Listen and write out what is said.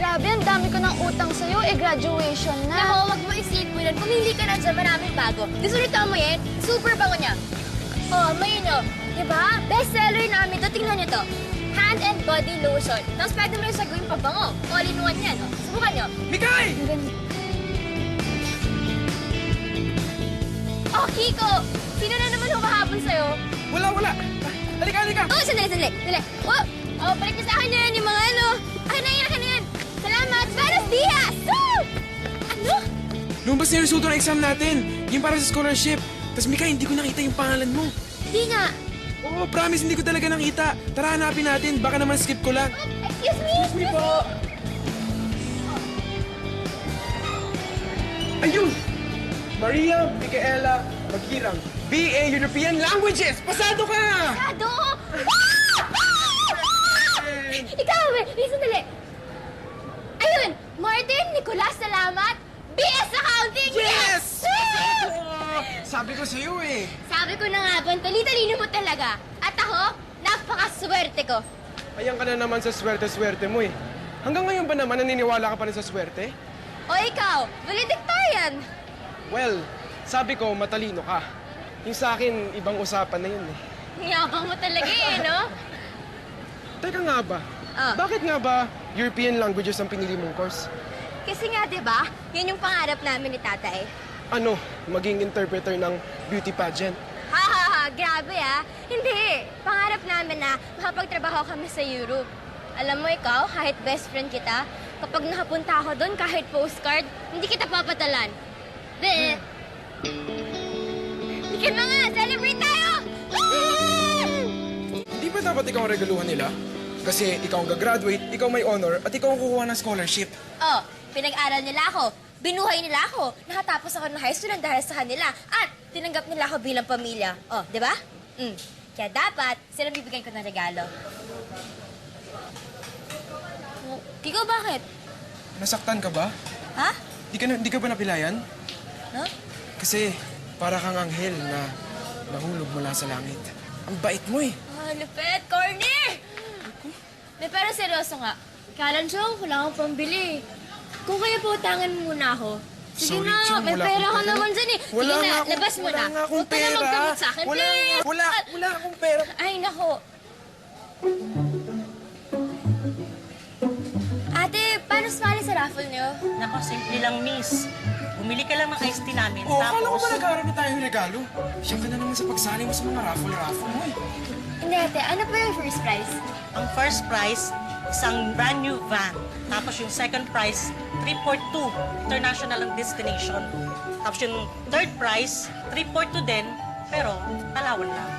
Grabe, ang dami ko ng utang sa'yo. Graduation na. Nako, wag mo isipunan. Kung hindi ka na dyan, maraming bago. Gusto nito mo yan? Super bango niya. Oh, may yun, diba? Bestseller namin to. Tingnan niyo to. Hand and body lotion. Tapos pwede mo rin sa gawing pabango. All-in-one yan, oh. Subukan niyo. Mikay! Ang ganda. Oh, Kiko! Sino na naman humahabol sa'yo? Wala. Halika. Oh, sandali. Oh, balik niyo sa akin yan yung mga ano. Akin na yan. Salamat. Buenos dias! Woo! Ano? Lumabas na yung resulta ng exam natin. Yung para sa scholarship. Tapos Mikay, hindi ko nakita yung pangalan mo. Di nga. Oo, promise, hindi ko talaga nakita. Tara, hanapin natin. Baka naman skip ko lang. Oh, excuse me. Excuse me po. Ayun! Maria Micaela Maghirang. BA European Languages! Pasado ka! Ado! Ikaw, sandali. Ayun, Martin Nicolas, salamat. BS Accounting! Yes! Woo! Sabi ko sa'yo eh. Sabi ko na nga ba, tali-talino mo talaga. At ako, napakaswerte ko. Ayan ka na naman sa swerte-swerte mo eh. Hanggang ngayon ba naman naniniwala ka pa rin sa swerte? O ikaw, valedictorian. Well, sabi ko matalino ka. Yung sa akin, ibang usapan na yun eh. Ngayabang mo talaga eh, no? Teka nga ba? Ah. Bakit nga ba European languages ang pinili mong course? Kasi nga, di ba, yun yung pangarap namin ni tatay. Ano, maging interpreter ng beauty pageant? Ha, grabe ah. Hindi, pangarap namin na makapagtrabaho kami sa Europe. Alam mo ikaw, kahit best friend kita, kapag nakapunta ako doon, kahit postcard, hindi kita papatalan. Hindi ka na nga, celebrate tayo! Hindi ba dapat ikaw ang regaluhan nila? Kasi ikaw ang gagraduate, ikaw may honor, at ikaw ang kukuha ng scholarship. Oh, pinag-aral nila ako. Binuhay nila ako. Nakatapos ako ng high school ng dahil sa kanila. At tinanggap nila ako bilang pamilya. Oh, di ba? Kaya dapat, sila bibigyan ko ng regalo. Oh, Kiko, bakit? Nasaktan ka ba? Ha? Di ka ba napilayan? No? Kasi para kang anghel na nahulog mula sa langit. Ang bait mo eh. Oh, lupet, corny! Pero seryoso nga. Kalan Chong, wala akong pambili. Kung kaya po, utangan mo muna ako. Sige Sorry, na, Chong, may wala pera akong ka pera. naman dyan eh. Wala Sige nga na, akong- labas mo wala na. nga akong Huwag ka na pera. magkamot sa akin, please. Wala akong pera. Ay, nako. Ate, paano sumali sa raffle niyo? Nako, simple lang, miss. Bumili ka lang ng iced tea namin. Oo, akala ko tapos, ba nagkaroon na tayong regalo? Siya ka na naman sa pagsali mo sa mga raffle-raffle mo eh. Hindi, ate. Ano pa yung first prize? ang first prize, isang brand new van. Tapos yung second prize, 342, international ang destination. Tapos yung third prize, 342 din, pero Palawan lang.